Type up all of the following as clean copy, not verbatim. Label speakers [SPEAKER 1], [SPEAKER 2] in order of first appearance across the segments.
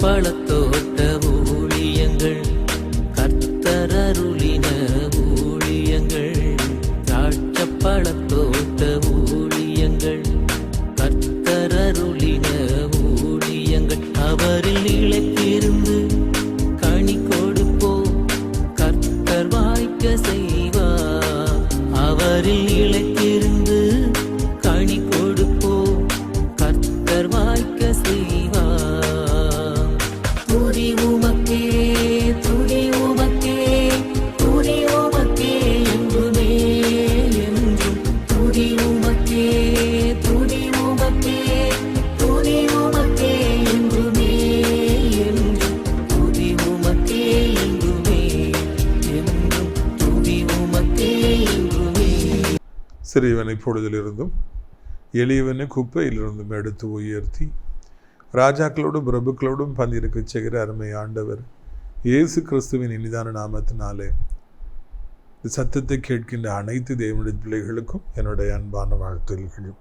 [SPEAKER 1] பழத்தோட்ட ஊழியங்கள், கர்த்தர் அருளின ஊழியங்கள். திராட்சை பழத்தோட்ட ஊழியங்கள், கர்த்தர் அருளின ஊழியங்கள். அவரில் இழைத்திருந்து கனி கொடுப்போம், கர்த்தர் வாய்க்க செய்வார். அவரில் இழைத்திருந்து கனி கொடுப்போம், கர்த்தர் வாய்க்க செய்வார். துதி உமக்கே, துதி உமக்கே, துதி உமக்கே என்றுமே என்றும். துதி உமக்கே, துதி உமக்கே, துதி உமக்கே என்றுமே என்றும். துதி உமக்கே என்றுமே என்றும். துதி உமக்கே என்றுமே.
[SPEAKER 2] சிறியவனை பொழுதிலிருந்தும் எளியவனை குப்பையிலிருந்தும் எடுத்து உயர்த்தி ராஜாக்களோடும் பிரபுக்களோடும் பந்திருக்க செய்கிற அருமை ஆண்டவர் இயேசு கிறிஸ்துவின் இனிதான நாமத்தினாலே சத்தத்தை கேட்கின்ற அனைத்து தேவனுடைய பிள்ளைகளுக்கும் என்னுடைய அன்பான வாழ்த்துகளும்.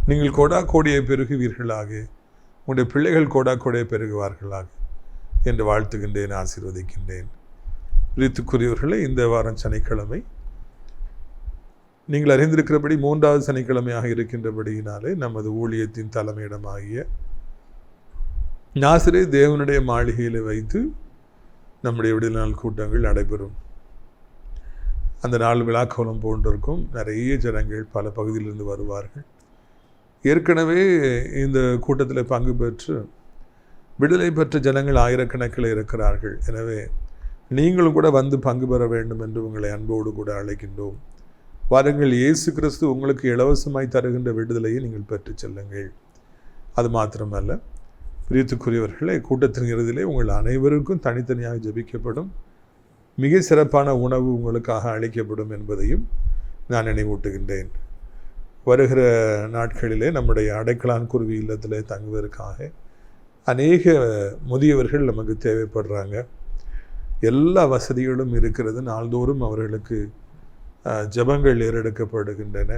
[SPEAKER 2] நீங்கள் கோடா கோடியை பெருகுவீர்களாக, உங்களுடைய பிள்ளைகள் கோடா கோடியை பெருகுவார்களாக என்று வாழ்த்துகின்றேன், ஆசீர்வதிக்கின்றேன். ரித்துக்குரியவர்களே, இந்த வாரம் சனிக்கிழமை நீங்கள் அறிந்திருக்கிறபடி 3வது சனிக்கிழமையாக இருக்கின்றபடியினாலே நமது ஊழியத்தின் தலைமையிடமாகிய நாசரேத் தேவனுடைய மாளிகையில் வைத்து நம்முடைய விடுதலை நாள் கூட்டங்கள் நடைபெறும். அந்த நாள் விழாக்கோலம் போன்றிருக்கும். நிறைய ஜனங்கள் பல பகுதியிலிருந்து வருவார்கள். ஏற்கனவே இந்த கூட்டத்தில் பங்கு பெற்று விடுதலை பெற்ற ஜனங்கள் ஆயிரக்கணக்கில் இருக்கிறார்கள். எனவே நீங்களும் கூட வந்து பங்கு பெற வேண்டும் என்று உங்களை அன்போடு கூட அழைக்கின்றோம். வாருங்கள், இயேசு கிறிஸ்து உங்களுக்கு இலவசமாய் தருகின்ற விடுதலையை நீங்கள் பெற்று செல்லுங்கள். அது மாத்திரமல்ல, பிரியத்துக்குரியவர்களே, கூட்டத்தின் இறுதியிலே உங்கள் அனைவருக்கும் தனித்தனியாக ஜெபிக்கப்படும். மிக சிறப்பான உணவு உங்களுக்காக அளிக்கப்படும் என்பதையும் நான் நினைவூட்டுகின்றேன். வருகிற நாட்களிலே நம்முடைய அடைக்கலான் குருவி இல்லத்தில் தங்குவதற்காக அநேக முதியவர்கள் நமக்கு தேவைப்படுறாங்க. எல்லா வசதிகளும் இருக்கிறது. நாள்தோறும் அவர்களுக்கு ஜபங்கள் ஏறெடுக்கப்படுகின்றன.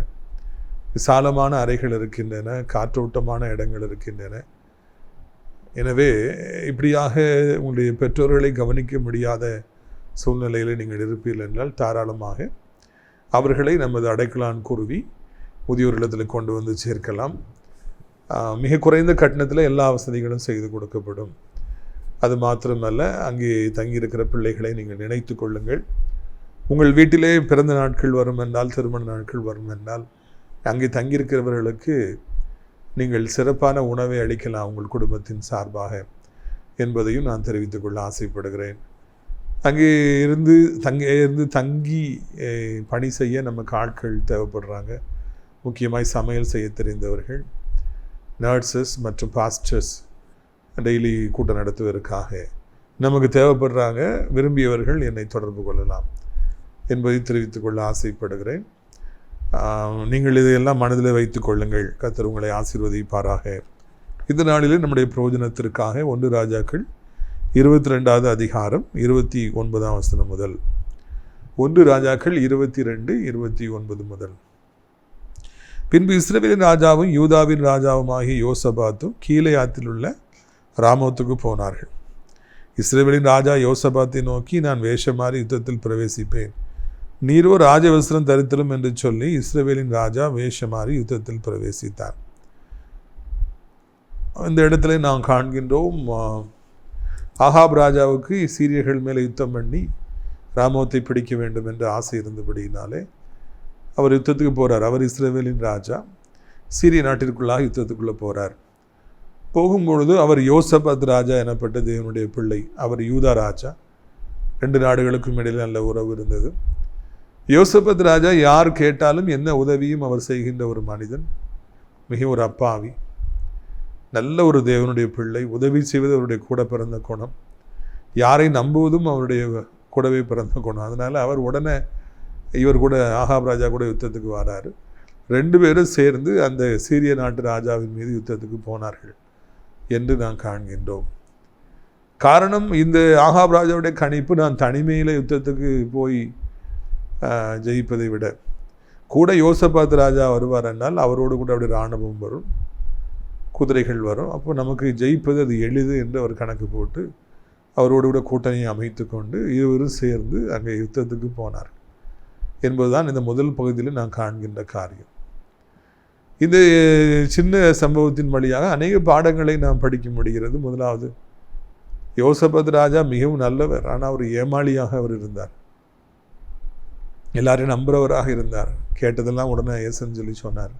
[SPEAKER 2] விசாலமான அறைகள் இருக்கின்றன, காற்றோட்டமான இடங்கள் இருக்கின்றன. எனவே இப்படியாக உங்களுடைய பெற்றோர்களை கவனிக்க முடியாத சூழ்நிலையில் நீங்கள் இருப்பீர்கள் என்றால் தாராளமாக அவர்களை நமது அடைக்கலான் குருவி முதியோர் இல்லத்தில் கொண்டு வந்து சேர்க்கலாம். மிக குறைந்த கட்டணத்தில் எல்லா வசதிகளும் செய்து கொடுக்கப்படும். அது மாத்திரமல்ல, அங்கே தங்கியிருக்கிற பிள்ளைகளை நீங்கள் நினைத்து கொள்ளுங்கள். உங்கள் வீட்டிலே பிறந்த நாட்கள் வரும் என்றால், திருமண நாட்கள் வரும் என்றால், அங்கே தங்கியிருக்கிறவர்களுக்கு நீங்கள் சிறப்பான உணவை அளிக்கலாம் உங்கள் குடும்பத்தின் சார்பாக என்பதையும் நான் தெரிவித்துக் கொள்ள ஆசைப்படுகிறேன். அங்கே இருந்து தங்கி பணி செய்ய நமக்கு ஆட்கள் தேவைப்படுறாங்க. முக்கியமாய் சமையல் செய்ய தெரிந்தவர்கள், நர்சஸ் மற்றும் பாஸ்டர்ஸ் டெய்லி கூட்டம் நடத்துவதற்காக நமக்கு தேவைப்படுறாங்க. விரும்பியவர்கள் என்னை தொடர்பு கொள்ளலாம் என்பதை தெரிவித்துக் கொள்ள ஆசைப்படுகிறேன். நீங்கள் இதையெல்லாம் மனதில் வைத்துக் கொள்ளுங்கள். கர்த்தர் உங்களை ஆசீர்வதிப்பாராக. இந்த நாளிலே நம்முடைய பிரயோஜனத்திற்காக 1 ராஜாக்கள் 22வது அதிகாரம் 29ஆம் வசனம் முதல் 1 ராஜாக்கள் 22:29 முதல். பின்பு இஸ்ரவேலின் ராஜாவும் யூதாவின் ராஜாவுமாகிய யோசபாத்தும் கீலேயாத்தில் உள்ள ராமோத்துக்கு போனார்கள். இஸ்ரவேலின் ராஜா யோசபாத்தை நோக்கி, நான் வேஷம் மாறி யுத்தத்தில் பிரவேசிப்பேன், நீரோ ராஜவஸ்திரம் தரித்திரும் என்று சொல்லி இஸ்ரவேலின் ராஜா வேஷமாறி யுத்தத்தில் பிரவேசித்தார். இந்த இடத்துல நாம் காண்கின்றோம், ஆகாப் ராஜாவுக்கு சீரியர்கள் மேலே யுத்தம் பண்ணி ராமோத்தை பிடிக்க வேண்டும் என்ற ஆசை இருந்தபடியினாலே அவர் யுத்தத்துக்கு போகிறார். அவர் இஸ்ரவேலின் ராஜா சீரிய நாட்டிற்குள்ளாக யுத்தத்துக்குள்ளே போகிறார். போகும்பொழுது அவர் யோசபாத் ராஜா எனப்பட்ட தேவனுடைய பிள்ளை. அவர் யூதா ராஜா. 2 நாடுகளுக்கும் இடையில் நல்ல உறவு இருந்தது. யோசபாத் ராஜா யார் கேட்டாலும் என்ன உதவியும் அவர் செய்கின்ற ஒரு மனிதன். மிக ஒரு அப்பாவி, நல்ல ஒரு தேவனுடைய பிள்ளை. உதவி செய்வது அவருடைய கூட பிறந்த குணம். யாரை நம்புவதும் அவருடைய கூடவே பிறந்த குணம். அதனால் அவர் உடனே இவர் கூட ஆகாப் ராஜா கூட யுத்தத்துக்கு வராரு. 2 பேரும் சேர்ந்து அந்த சீரிய நாட்டு ராஜாவின் மீது யுத்தத்துக்கு போனார்கள் என்று நான் காண்கின்றோம். காரணம், இந்த ஆகாப் ராஜாவுடைய கணிப்பு, நான் தனிமையில் யுத்தத்துக்கு போய் ஜெயிப்பதை விட கூட யோசபாத் ராஜா வருவார் என்றால் அவரோடு கூட அப்படி இராணுவம் வரும், குதிரைகள் வரும். அப்போ நமக்கு ஜெயிப்பது அது எளிது என்று அவர் கணக்கு போட்டு அவரோடு கூட கூட்டணியை அமைத்து கொண்டு இருவரும் சேர்ந்து அங்கே யுத்தத்துக்கு போனார் என்பதுதான் இந்த முதல் பகுதியில் நான் காண்கின்ற காரியம். இந்த சின்ன சம்பவத்தின் வழியாக அநேக பாடங்களை நாம் படிக்க முடிகிறது. முதலாவது, யோசபாத் ராஜா மிகவும் நல்லவர், ஆனால் அவர் ஏமாளியாக அவர் இருந்தார். எல்லாரையும் நம்புறவராக இருந்தார். கேட்டதெல்லாம் உடனே ஏசுன்னு சொல்லி சொன்னார்.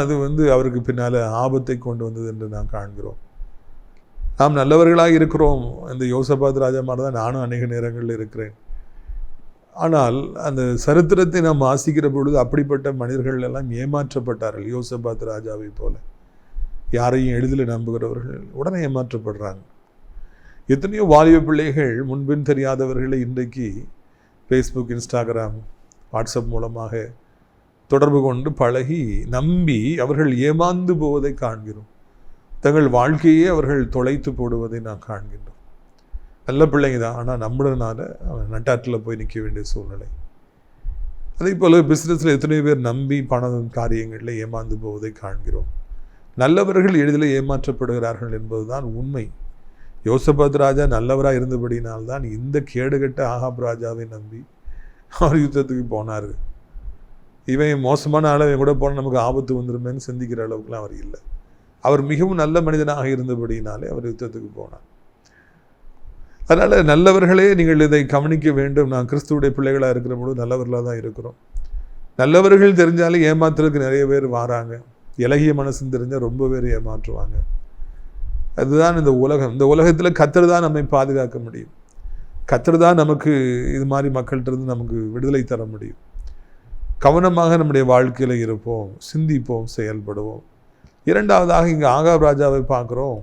[SPEAKER 2] அது அவருக்கு பின்னால் ஆபத்தை கொண்டு வந்தது என்று நாம் காண்கிறோம். நாம் நல்லவர்களாக இருக்கிறோம். இந்த யோசபாத் ராஜா மாதிரி தான் நானும் அநேக நேரங்களில் இருக்கிறேன். ஆனால் அந்த சரித்திரத்தை நாம் வாசிக்கிற பொழுது அப்படிப்பட்ட மனிதர்கள் எல்லாம் ஏமாற்றப்பட்டார்கள். யோசபாத் ராஜாவை போல யாரையும் எளிதில் நம்புகிறவர்கள் உடனே ஏமாற்றப்படுறாங்க. எத்தனையோ வாலிப பிள்ளைகள் முன்பின் தெரியாதவர்களை இன்றைக்கு ஃபேஸ்புக், இன்ஸ்டாகிராம், வாட்ஸ்அப் மூலமாக தொடர்பு கொண்டு பழகி நம்பி அவர்கள் ஏமாந்து போவதை காண்கிறோம். தங்கள் வாழ்க்கையே அவர்கள் தொலைத்து போடுவதை நான் காண்கின்றோம். நல்ல பிள்ளைங்க தான், ஆனால் நம்பினதுனால அவன் நட்டாற்றில் போய் நிற்க வேண்டிய சூழ்நிலை. அதே போல் பிஸ்னஸில் எத்தனையோ பேர் நம்பி பண காரியங்களில் ஏமாந்து போவதை காண்கிறோம். நல்லவர்கள் எளிதில் ஏமாற்றப்படுகிறார்கள் என்பதுதான் உண்மை. யோசபாத் ராஜா நல்லவராக இருந்தபடினால்தான் இந்த கேடுகட்ட ஆகாப் ராஜாவை நம்பி அவர் யுத்தத்துக்கு போனார். இவன் மோசமான அளவை கூட போனால் நமக்கு ஆபத்து வந்துருமேன்னு சிந்திக்கிற அளவுக்குலாம் அவர் இல்லை. அவர் மிகவும் நல்ல மனிதனாக இருந்தபடினாலே அவர் யுத்தத்துக்கு போனார். அதனால் நல்லவர்களே நீங்கள் இதை கவனிக்க வேண்டும். நான் கிறிஸ்துவுடைய பிள்ளைகளாக இருக்கிற பொழுது நல்லவர்களாக தான் இருக்கிறோம். நல்லவர்கள் தெரிஞ்சாலே ஏமாத்துறதுக்கு நிறைய பேர் வராங்க. இலகிய மனசுன்னு தெரிஞ்சால் ரொம்ப பேர் ஏமாற்றுவாங்க. அதுதான் இந்த உலகம். இந்த உலகத்தில் கர்த்தர் தான் நம்மை பாதுகாக்க முடியும். கர்த்தர் தான் நமக்கு இது மாதிரி மக்கள்கிட்ட இருந்து நமக்கு விடுதலை தர முடியும். கவனமாக நம்முடைய வாழ்க்கையில் இருப்போம், சிந்திப்போம், செயல்படுவோம். இரண்டாவதாக இங்கே ஆகாப் ராஜாவை பார்க்குறோம்.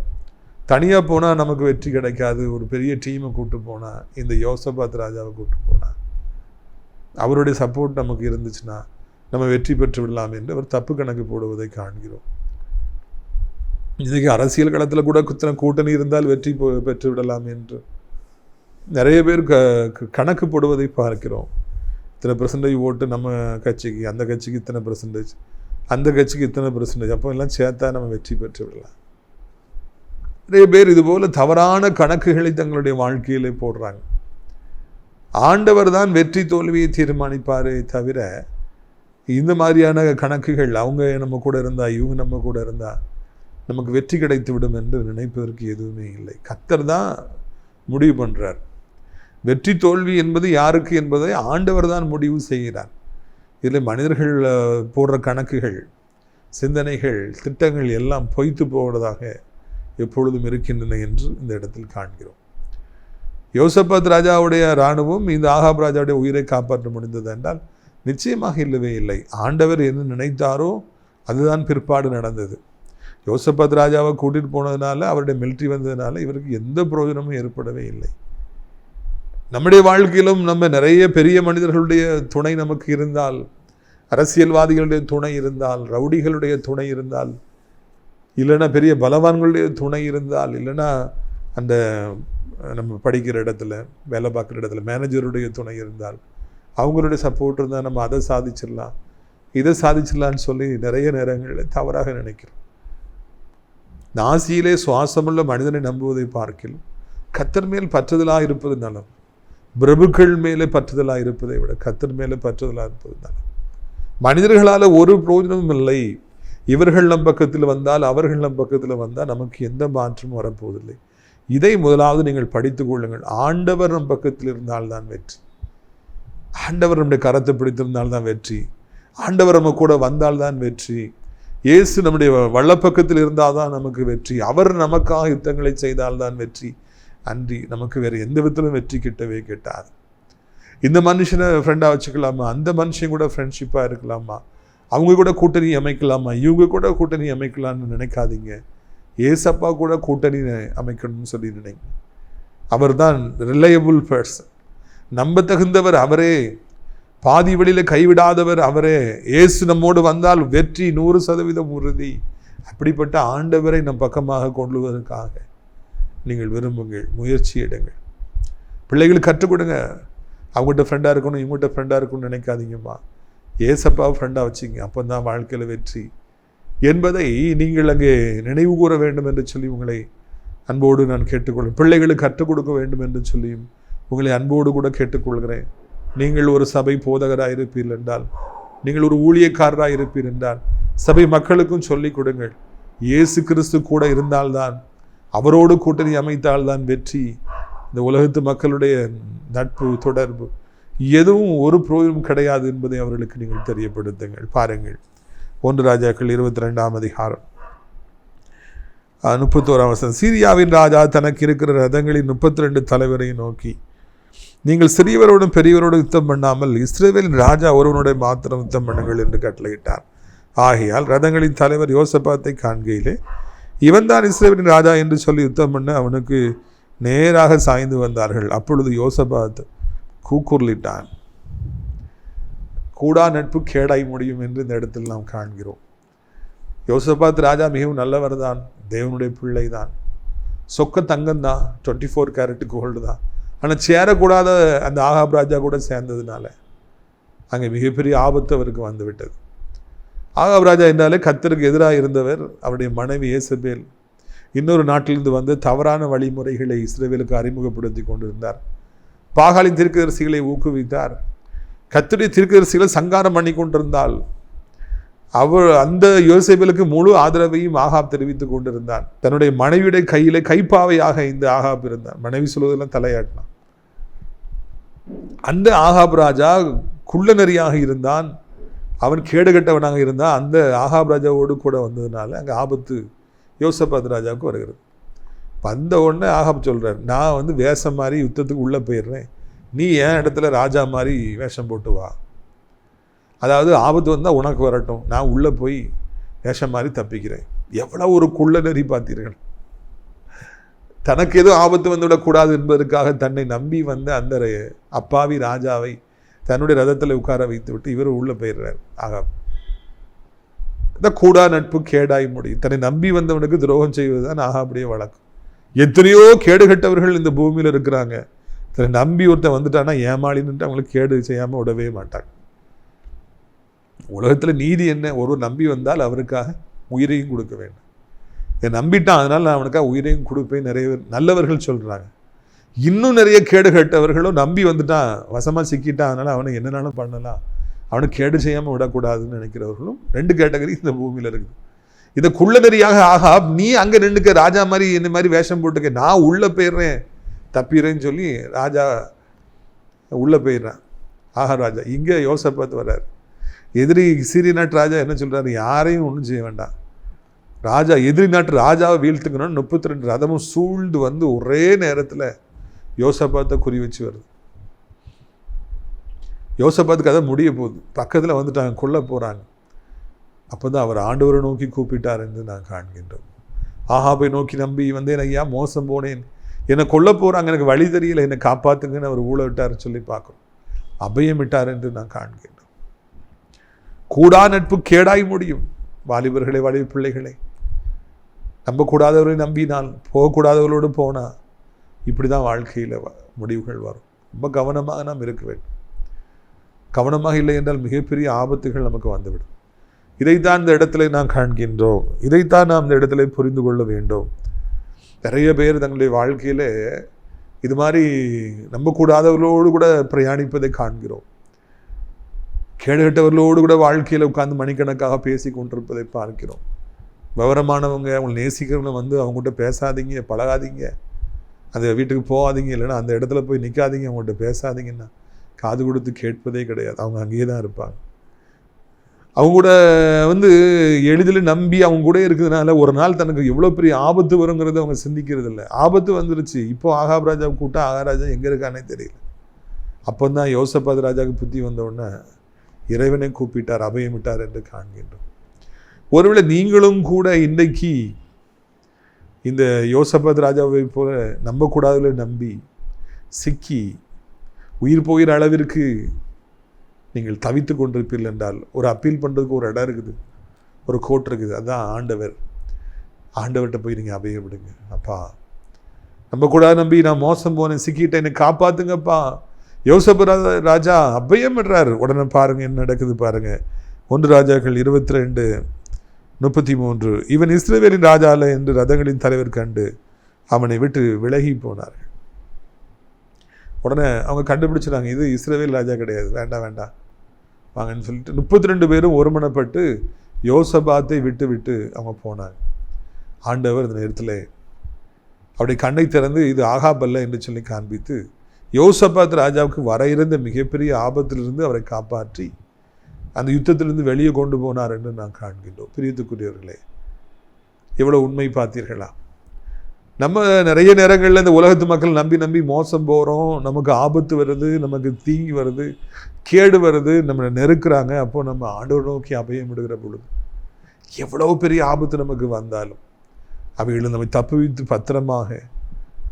[SPEAKER 2] தனியாக போனால் நமக்கு வெற்றி கிடைக்காது. ஒரு பெரிய டீமை கூப்பிட்டு போனால், இந்த யோசபாத் ராஜாவை கூப்பிட்டு போனால், அவருடைய சப்போர்ட் நமக்கு இருந்துச்சுன்னா நம்ம வெற்றி பெற்று விடலாம் என்று அவர் தப்பு கணக்கு போடுவதை காண்கிறோம். இன்றைக்கு அரசியல் களத்தில் கூட கூட்டணி இருந்தால் வெற்றி பெற்று விடலாம் என்று நிறைய பேர் கணக்கு போடுவதை பார்க்கிறோம். இத்தனை பெர்சன்டேஜ் ஓட்டு நம்ம கட்சிக்கு, அந்த கட்சிக்கு இத்தனை பெர்சன்டேஜ், அந்த கட்சிக்கு இத்தனை பெர்சன்டேஜ், அப்போ எல்லாம் சேர்த்தா நம்ம வெற்றி பெற்று விடலாம். நிறைய பேர் இதுபோல் தவறான கணக்குகளை தங்களுடைய வாழ்க்கையிலே போடுறாங்க. ஆண்டவர் தான் வெற்றி தோல்வியை தீர்மானிப்பாரே தவிர இந்த மாதிரியான கணக்குகள் அவங்க நம்ம கூட இருந்தால், இவங்க நம்ம கூட இருந்தால் நமக்கு வெற்றி கிடைத்து விடும் என்று நினைப்பதற்கு எதுவுமே இல்லை. கர்த்தர் தான் முடிவு பண்ணுறார். வெற்றி தோல்வி என்பது யாருக்கு என்பதை ஆண்டவர் தான் முடிவு செய்கிறார். இதில் மனிதர்கள் போடுற கணக்குகள், சிந்தனைகள், திட்டங்கள் எல்லாம் பொய்த்து போவதாக எப்பொழுதும் இருக்கின்றன என்று இந்த இடத்தில் காண்கிறோம். யோசபாத் ராஜாவுடைய இராணுவம் இந்த ஆகாப் ராஜாவுடைய உயிரை காப்பாற்ற முடிந்தது என்றால் நிச்சயமாக இல்லவே இல்லை. ஆண்டவர் என்ன நினைத்தாரோ அதுதான் பிற்பாடு நடந்தது. யோசபாத் ராஜாவை கூட்டிகிட்டு போனதுனால, அவருடைய மிலிட்ரி வந்ததுனால இவருக்கு எந்த பிரயோஜனமும் ஏற்படவே இல்லை. நம்முடைய வாழ்க்கையிலும் நம்ம நிறைய பெரிய மனிதர்களுடைய துணை நமக்கு இருந்தால், அரசியல்வாதிகளுடைய துணை இருந்தால், ரவுடிகளுடைய துணை இருந்தால், இல்லைன்னா பெரிய பலவான்களுடைய துணை இருந்தால், இல்லைன்னா அந்த நம்ம படிக்கிற இடத்துல, வேலை பார்க்குற இடத்துல மேனேஜருடைய துணை இருந்தால், அவங்களுடைய சப்போர்ட் இருந்தால் நம்ம அதை சாதிச்சிடலாம், இதை சாதிச்சிடலான்னு சொல்லி நிறைய நேரங்களில் தவறாக நினைக்கிறோம். நாசியிலே சுவாசமுள்ள மனிதனை நம்புவதை பார்க்கிலும் கர்த்தர் மேல் பற்றுதலாக இருப்பது நலம். பிரபுக்கள் மேலே பற்றுதலாக இருப்பதை விட கர்த்தர் மேலே பற்றுதலாக இருப்பது நலம். மனிதர்களால் ஒரு பிரயோஜனமும் இல்லை. இவர்கள் நம் பக்கத்தில் வந்தால், அவர்கள் நம் பக்கத்தில் வந்தால் நமக்கு எந்த மாற்றமும் வரப்போவதில்லை. இதை முதலாவது நீங்கள் படித்துக் கொள்ளுங்கள். ஆண்டவர் நம் பக்கத்தில் இருந்தால்தான் வெற்றி. ஆண்டவர் நம்முடைய கரத்தை பிடித்திருந்தால்தான் வெற்றி. ஆண்டவர் நம்ம கூட வந்தால்தான் வெற்றி. இயேசு நம்முடைய வல்லப்பக்கத்தில் இருந்தால் தான் நமக்கு வெற்றி. அவர் நமக்காக யுத்தங்களை செய்தால்தான் வெற்றி. அன்றி நமக்கு வேறு எந்த விதத்திலும் வெற்றி கிட்டவே கிட்டாது. இந்த மனுஷனை ஃப்ரெண்டாக வச்சுக்கலாமா, அந்த மனுஷன் கூட ஃப்ரெண்ட்ஷிப்பாக இருக்கலாமா, அவங்க கூட கூட்டணி அமைக்கலாமா, இவங்க கூட கூட்டணி அமைக்கலாம்னு நினைக்காதீங்க. ஏசப்பா கூட கூட்டணி அமைக்கணும்னு சொல்லி நினைங்க. அவர் தான் ரிலையபிள் பர்சன். நம்ப தகுந்தவர் அவரே. பாதி வழியில் கைவிடாதவர் அவரே. இயேசு நம்மோடு வந்தால் வெற்றி 100% உறுதி. அப்படிப்பட்ட ஆண்டவரை நம் பக்கமாக கொள்ளுவதற்காக நீங்கள் விரும்புங்கள், முயற்சி எடுங்கள். பிள்ளைகள் கற்றுக் கொடுங்க. அவங்ககிட்ட ஃப்ரெண்டாக இருக்கணும், இவங்ககிட்ட ஃப்ரெண்டாக இருக்கணும்னு நினைக்காதீங்கம்மா. ஏசப்பாவை ஃப்ரெண்டாக வச்சுங்க. அப்போ தான் வாழ்க்கையில் வெற்றி. என்பதை நீங்கள் அங்கே நினைவு கூற வேண்டும் என்று சொல்லி உங்களை அன்போடு நான் கேட்டுக்கொள்கிறேன். பிள்ளைகளுக்கு கற்றுக் கொடுக்க வேண்டும் என்று சொல்லியும் உங்களை அன்போடு கூட கேட்டுக்கொள்கிறேன். நீங்கள் ஒரு சபை போதகராக இருப்பீர்கள் என்றால், நீங்கள் ஒரு ஊழியக்காரராக இருப்பீர் என்றால், சபை மக்களுக்கும் சொல்லிக் கொடுங்கள். இயேசு கிறிஸ்து கூட இருந்தால்தான், அவரோடு கூட்டணி அமைத்தால்தான் வெற்றி. இந்த உலகத்து மக்களுடைய நட்பு தொடர்பு எதுவும் ஒரு பிரயோஜனம் கிடையாது என்பதை அவர்களுக்கு நீங்கள் தெரியப்படுத்துங்கள். பாருங்கள், 1 ராஜாக்கள் 22ஆம் அதிகாரம் 31ஆம் வசனம். சீரியாவின் ராஜா தனக்கு இருக்கிற ரதங்களின் 32 தலைவரை நோக்கி, நீங்கள் சிறியவரோடும் பெரியவரோடும் யுத்தம் பண்ணாமல் இஸ்ரவேலின் ராஜா ஒருவனுடைய மாத்திரம் யுத்தம் பண்ணுங்கள் என்று கட்டளையிட்டார். ஆகையால் ரதங்களின் தலைவர் யோசபாத்தை காண்கையிலே, இவன் தான் இஸ்ரவேலின் ராஜா என்று சொல்லி யுத்தம் பண்ண அவனுக்கு நேராக சாய்ந்து வந்தார்கள். அப்பொழுது யோசபாத் கூக்குரலிட்டான். கூடா நட்பு கேடாய் முடியும் என்று இந்த இடத்தில் நாம் காண்கிறோம். யோசபாத் ராஜா மிகவும் நல்லவர் தான், தேவனுடைய பிள்ளை தான், சொக்க தங்கம்தான், 24 கேரட் கோல்டு தான். ஆனால் சேரக்கூடாத அந்த ஆகாப் ராஜா கூட சேர்ந்ததுனால அங்கே மிகப்பெரிய ஆபத்து அவருக்கு வந்துவிட்டது. ஆகாப் ராஜா என்றாலே கர்த்தருக்கு எதிராக இருந்தவர். அவருடைய மனைவி ஏசபேல் இன்னொரு நாட்டிலிருந்து வந்து தவறான வழிமுறைகளை இஸ்ரவேலுக்கு அறிமுகப்படுத்தி கொண்டிருந்தார். பாகாலின் தீர்க்கதரிசிகளை ஊக்குவித்தார். கர்த்தருடைய தீர்க்கதரிசிகளை சங்காரம் பண்ணி கொண்டிருந்தால் அந்த யோசேபேலுக்கு முழு ஆதரவையும் ஆகாப் தெரிவித்துக் கொண்டிருந்தான். தன்னுடைய மனைவியுடைய கையிலே கைப்பாவையாக இந்த ஆகாப் இருந்தான். மனைவி சொல்வதெல்லாம் தலையாட்டினான். அந்த ஆகாப் ராஜா குள்ளநெறியாக இருந்தான், அவன் கேடுகட்டவனாக இருந்தான். அந்த ஆகாப் ராஜாவோடு கூட வந்ததுனால அங்கே ஆபத்து யோசபாத் ராஜாவுக்கு வருகிறது. வந்த உடனே ஆகாப் சொல்கிறார், நான் வேஷம் மாதிரி யுத்தத்துக்கு உள்ளே போயிடுறேன், நீ என் இடத்துல ராஜா மாதிரி வேஷம் போட்டு வா. அதாவது ஆபத்து வந்தால் உனக்கு வரட்டும், நான் உள்ளே போய் வேஷம் மாதிரி தப்பிக்கிறேன். எவ்வளோ ஒரு குள்ளநெறி பார்த்தீர்கள். தனக்கு எதுவும் ஆபத்து வந்துவிடக்கூடாது என்பதற்காக தன்னை நம்பி வந்த அந்த அப்பாவி ராஜாவை தன்னுடைய ரதத்தில் உட்கார வைத்து விட்டு இவர் உள்ளே போயிடுறார். ஆகாப். இந்த கூடா நட்பு கேடாய் முடியும். தன்னை நம்பி வந்தவனுக்கு துரோகம் செய்வதுதான் ஆகாபுடைய வழக்கம். எத்தனையோ கேடுகட்டவர்கள் இந்த பூமியில் இருக்கிறாங்க. தன்னை நம்பி ஒருத்தன் வந்துட்டான்னா ஏமாளின்னுட்டு அவங்களுக்கு கேடு செய்யாமல் விடவே மாட்டாங்க. உலகத்தில் நீதி என்ன? ஒரு நம்பி வந்தால் அவருக்காக உயிரையும் கொடுக்க வேண்டும். என் நம்பிட்டான், அதனால் நான் அவனுக்காக உயிரையும் கொடுப்பேன். நிறைய நல்லவர்கள் சொல்கிறாங்க. இன்னும் நிறைய கேடு கட்டவர்களும் நம்பி வந்துட்டான், வசமாக சிக்கிட்டான், அதனால் அவனை என்னென்னாலும் பண்ணலாம், அவனுக்கு கேடு செய்யாமல் விடக்கூடாதுன்னு நினைக்கிறவர்களும் 2 கேட்டகரி இந்த பூமியில் இருக்குது. இதை குள்ளநெறியாக ஆகாப், நீ அங்கே நின்றுக்க ராஜா மாதிரி என்ன மாதிரி வேஷம் போட்டுக்க, நான் உள்ளே போயிடுறேன் தப்பிடுறேன்னு சொல்லி ராஜா உள்ளே போயிடுறான். ஆகா ராஜா. இங்கே யோசபாத் வர்றார். எதிரி சீரிய நாட்டு ராஜா என்ன சொல்கிறாரு, யாரையும் ஒன்றும் செய்ய வேண்டாம், ராஜா எதிரி நாட்டு ராஜாவை வீழ்த்துக்கணும்னு 32 ரதமும் சூழ்ந்து வந்து ஒரே நேரத்தில் யோசபாத்தை குறி வச்சு வருது. யோசபாத்துக்கு அதை முடிய போகுது. பக்கத்தில் வந்துட்டாங்க, கொல்ல போகிறாங்க. அப்போ தான் அவர் ஆண்டவரை நோக்கி கூப்பிட்டார் என்று நான் காண்கின்றோம். ஆகாபை நோக்கி நம்பி வந்தேன் ஐயா, மோசம் போனேன், என்னை கொல்ல போகிறாங்க, எனக்கு வழி தெரியல, என்னை காப்பாற்றுங்கன்னு அவர் ஊழ விட்டார்னு சொல்லி பார்க்குறோம். அபயம் விட்டார் என்று நான் காண்கின்றோம். கூடா நட்பு கேடாய் முடியும். வாலிபர்களை, வாலிப பிள்ளைகளை, நம்பக்கூடாதவர்களை நம்பினால், போகக்கூடாதவர்களோடு போனால் இப்படி தான் வாழ்க்கையில் முடிவுகள் வரும். ரொம்ப கவனமாக நாம் இருக்க வேண்டும். கவனமாக இல்லை என்றால் மிகப்பெரிய ஆபத்துகள் நமக்கு வந்துவிடும். இதைத்தான் இந்த இடத்துல நாம் காண்கின்றோம். இதைத்தான் நாம் இந்த இடத்துல புரிந்து கொள்ள வேண்டும். நிறைய பேர் தங்களுடைய வாழ்க்கையில் இது மாதிரி நம்பக்கூடாதவர்களோடு கூட பிரயாணிப்பதை காண்கிறோம். கேடுகட்டவர்களோடு கூட வாழ்க்கையில் உட்கார்ந்து மணிக்கணக்காக பேசி கொண்டிருப்பதை பார்க்கிறோம். விவரமானவங்க, அவங்களை நேசிக்கிறவங்க அவங்ககிட்ட பேசாதீங்க, பழகாதீங்க, அந்த வீட்டுக்கு போகாதீங்க, இல்லைன்னா அந்த இடத்துல போய் நிற்காதீங்க, அவங்கள்ட்ட பேசாதீங்கன்னா காது கொடுத்து கேட்பதே கிடையாது. அவங்க அங்கேயே தான் இருப்பாங்க. அவங்க கூட எளிதில் நம்பி அவங்க கூட இருக்கிறதுனால ஒரு நாள் தனக்கு எவ்வளோ பெரிய ஆபத்து வருங்கிறத அவங்க சிந்திக்கிறது இல்லை. ஆபத்து வந்துருச்சு. இப்போ ஆகாப் ராஜா கூட்டா ஆகாராஜா எங்கே இருக்கானே தெரியல. அப்போ தான் யோசபாத் ராஜாவுக்கு புத்தி வந்தவுடனே இறைவனை கூப்பிட்டார், அபயமிட்டார் என்று காண்கின்றோம். ஒருவேளை நீங்களும் கூட இன்றைக்கு இந்த யோசபாத் ராஜாவை போல நம்பக்கூடாதுல நம்பி சிக்கி உயிர் போகிற அளவிற்கு நீங்கள் தவித்து கொண்டிருப்பீர்கள் என்றால், ஒரு அப்பீல் பண்ணுறதுக்கு ஒரு இடம் இருக்குது, ஒரு கோர்ட் இருக்குது. அதுதான் ஆண்டவர். ஆண்டவர்கிட்ட போய் நீங்கள் அபயப்படுங்க. அப்பா, நம்பக்கூடாது நம்பி நான் மோசம் போனேன், சிக்கிட்டேன், என்னை காப்பாற்றுங்கப்பா. யோசபாத் ராஜா அபயம் விடுறாரு. உடனே பாருங்கள் என்ன நடக்குது பாருங்கள். 1 ராஜாக்கள் 22 33 இவன் இஸ்ரவேலின் ராஜா அல்ல என்று ரதங்களின் தலைவர் கண்டு அவனை விட்டு விலகி போனார்கள். உடனே அவங்க கண்டுபிடிச்சிடாங்க, இது இஸ்ரவேல் ராஜா கிடையாது, வேண்டாம் வேண்டாம் வாங்கன்னு சொல்லிட்டு 32 பேரும் ஒருமனப்பட்டு யோசபாத்தை விட்டு விட்டு அவங்க போனாங்க. ஆண்டவர் இந்த நேரத்தில் அவருடைய கண்ணை திறந்து இது ஆகாபல்ல என்று சொல்லி காண்பித்து யோசபாத் ராஜாவுக்கு வர இருந்த மிகப்பெரிய ஆபத்திலிருந்து அவரை காப்பாற்றி அந்த யுத்தத்திலிருந்து வெளியே கொண்டு போனார் என்று நாம் காண்கின்றோம். பிரியத்துக்குரியவர்களே, எவ்வளோ உண்மை பார்த்தீர்களா? நம்ம நிறைய நேரங்களில் இந்த உலகத்து மக்கள் நம்பி நம்பி மோசம் போகிறோம், நமக்கு ஆபத்து வருது, நமக்கு தீங்கி வருது, கேடு வருது, நம்மளை நெருக்கிறாங்க. அப்போது நம்ம ஆண்டவர் நோக்கி அபயம் விடுகிற பொழுது எவ்வளோ பெரிய ஆபத்து நமக்கு வந்தாலும் அவைகளை நம்மை தப்புவித்து பத்திரமாக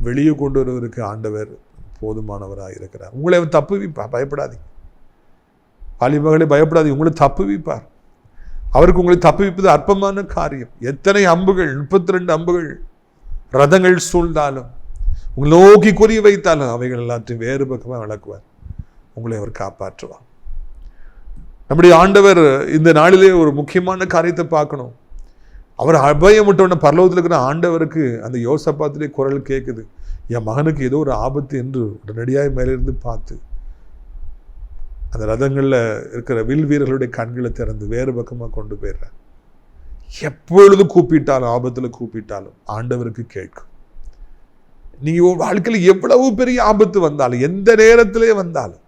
[SPEAKER 2] வெளியே கொண்டு வருவதற்கு ஆண்டவர் போதுமானவராக இருக்கிறார். உங்களை அவர் தப்புவிப்பார், பயப்படாதீங்க. வாலிபர்களே பயப்படாதீங்க, உங்களை தப்புவிப்பார். அவருக்கு உங்களை தப்புவிப்பது அற்பமான காரியம். எத்தனை அம்புகள், 32 அம்புகள் ரதங்கள் சூழ்ந்தாலும் உங்களை நோக்கி குறி வைத்தாலும் அவைகள் எல்லாத்தையும் வேறு பக்கமாக விளக்குவார். உங்களை அவர் காப்பாற்றுவார். நம்முடைய ஆண்டவர் இந்த நாளிலே ஒரு முக்கியமான காரியத்தை பார்க்கணும். அவர் அபயம் விட்டோன்னு பரலோகத்தில் இருக்கிற ஆண்டவருக்கு அந்த யோசபாத்திலே குரல் கேட்குது, என் மகனுக்கு ஏதோ ஒரு ஆபத்து என்று உடனடியாக மேலிருந்து பார்த்து அந்த ரதங்களில் இருக்கிற வில் வீரர்களுடைய கண்களை திறந்து வேறு பக்கமாக கொண்டு போயிடுறார். எப்பொழுது கூப்பிட்டாலும், ஆபத்தில் கூப்பிட்டாலும் ஆண்டவருக்கு கேட்கும். நீங்கள் வாழ்க்கையில் எவ்வளவு பெரிய ஆபத்து வந்தாலும், எந்த நேரத்திலே வந்தாலும்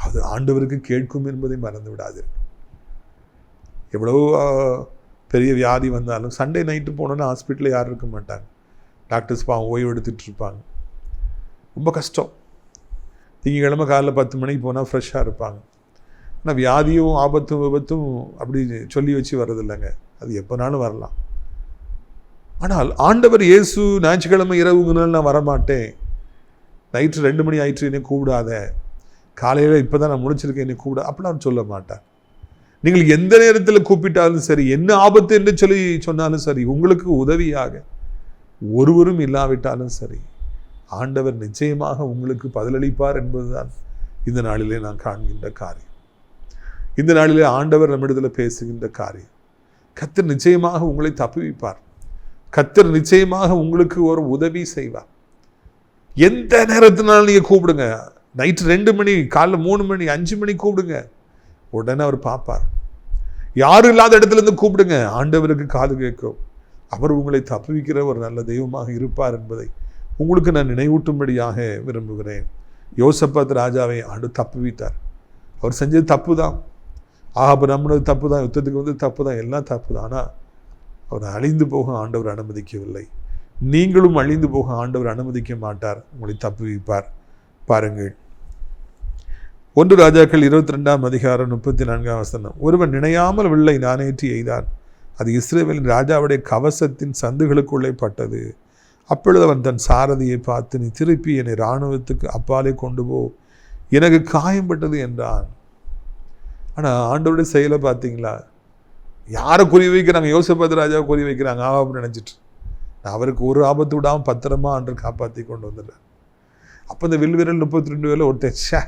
[SPEAKER 2] அது ஆண்டவருக்கு கேட்கும் என்பதை மறந்து விடாதீர்கள். எவ்வளவு பெரிய வியாதி வந்தாலும், சண்டே நைட்டு போனோன்னா ஹாஸ்பிட்டலில் யாரும் இருக்க மாட்டாங்க, டாக்டர்ஸ் பாவம் ஓய்வு எடுத்துகிட்டு இருப்பாங்க, ரொம்ப கஷ்டம். திங்கக்கிழமை காலைல 10 மணிக்கு போனால் ஃப்ரெஷ்ஷாக இருப்பாங்க. ஆனால் வியாதியும் ஆபத்தும் விபத்தும் அப்படி சொல்லி வச்சு வர்றதில்லைங்க, அது எப்போனாலும் வரலாம். ஆனால் ஆண்டவர் இயேசு ஞாயிற்றுக்கிழமை இரவுங்கனால நான் வரமாட்டேன், நைட்டு 2 மணி ஆயிற்று என்னை கூப்பிடாத, காலையில் இப்போ தான் நான் முடிச்சிருக்கேன் என்னை கூப்பிட, அப்படிலாம் சொல்ல மாட்டார். நீங்கள் எந்த நேரத்தில் கூப்பிட்டாலும் சரி, என்ன ஆபத்து என்று சொல்லி சொன்னாலும் சரி, உங்களுக்கு உதவியாக ஒருவரும் இல்லாவிட்டாலும் சரி, ஆண்டவர் நிச்சயமாக உங்களுக்கு பதிலளிப்பார் என்பதுதான் இந்த நாளிலே நான் காண்கின்ற காரியம். இந்த நாளிலே ஆண்டவர் நம்மிடத்தில் பேசுகின்ற காரியம். கர்த்தர் நிச்சயமாக உங்களை தப்புவிப்பார். கர்த்தர் நிச்சயமாக உங்களுக்கு ஒரு உதவி செய்வார். எந்த நேரத்தினாலும் நீங்கள் கூப்பிடுங்க, நைட்டு 2 மணி, காலைல 3 மணி, 5 மணி கூப்பிடுங்க, உடனே அவர் பார்ப்பார். யாரும் இல்லாத இடத்துல இருந்து கூப்பிடுங்க, ஆண்டவருக்கு காது கேட்கும். அவர் உங்களை தப்புவிக்கிற ஒரு நல்ல தெய்வமாக இருப்பார் என்பதை உங்களுக்கு நான் நினைவூட்டும்படியாக விரும்புகிறேன். யோசபாத் ராஜாவை ஆண்டு தப்புவித்தார். அவர் செஞ்சது தப்பு தான், ஆகாபு நம்மளது தப்பு தான், யுத்தத்துக்கு வந்து தப்பு தான், எல்லாம் தப்பு தான். ஆனால் அவர் அழிந்து போக ஆண்டவர் அனுமதிக்கவில்லை. நீங்களும் அழிந்து போக ஆண்டவர் அனுமதிக்க மாட்டார், உங்களை தப்புவிப்பார். பாருங்கள், 1 ராஜாக்கள் 22ஆம் அதிகாரம் 34ஆம் வசனம். ஒருவன் நினையாமல் வில்லை நானேற்றி எய்தான், அது இஸ்ரவேலின் ராஜாவுடைய கவசத்தின் சந்துகளுக்குள்ளே பட்டது. அப்பொழுது அவன் தன் சாரதியை பார்த்து, நீ திருப்பி என்னை இராணுவத்துக்கு அப்பாலே கொண்டு போ, எனக்கு காயம்பட்டது என்றான். ஆனால் ஆண்டவருடைய செயலை பார்த்தீங்களா? யாரை குறி வைக்கிறாங்க? யோசபாத் ராஜாவை குறி வைக்கிறாங்க, ஆகாபு நினச்சிட்டு. அவருக்கு ஒரு ஆபத்து விடாமல் பத்திரமா அன்று காப்பாற்றி கொண்டு வந்துடுறார். அப்போ இந்த வில் வீரல் 32 பேரில் ஒருத்தர் ஷே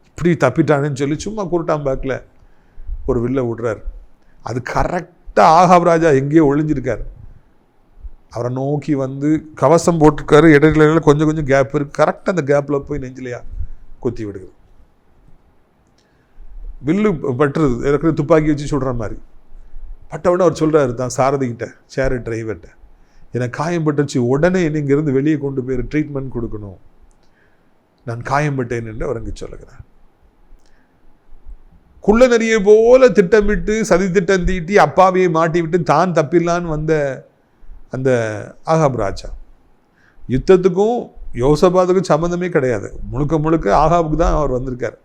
[SPEAKER 2] இப்படி தப்பிட்டானேன்னு சொல்லி சும்மா குருட்டாம் பேக்கில் ஒரு வில்லை விடுறார். அது கரெக்டாக ஆகாப் ராஜா எங்கேயோ ஒளிஞ்சிருக்கார். அவரை நோக்கி வந்து கவசம் போட்டிருக்காரு, இடையில கொஞ்சம் கொஞ்சம் கேப் இருக்குது, கரெக்டாக அந்த கேப்பில் போய் நெஞ்சிலையா குத்தி விடுகிறது. வில்லு பட்டுறது, இருக்கிற துப்பாக்கி வச்சு சுடுற மாதிரி பட்டவுடனே அவர் சொல்கிறாரு தான் சாரதிக்கிட்ட, சேர் டிரைவர்கிட்ட, எனக்கு காயம்பட்டுச்சு, உடனே என்னை இங்கேருந்து வெளியே கொண்டு போய் ட்ரீட்மெண்ட் கொடுக்கணும், நான் காயம்பட்டேன் என்று அவர் அங்கே சொல்லுகிறார். குள்ள நரியை போல திட்டமிட்டு சதி திட்டம் தீட்டி அப்பாவையை மாட்டி விட்டு தான் தப்பில்லான்னு வந்த அந்த ஆகாப் ராஜா, யுத்தத்துக்கும் யோசபாத்துக்கும் சம்மந்தமே கிடையாது, முழுக்க முழுக்க ஆகாபுக்கு தான் அவர் வந்திருக்கார்.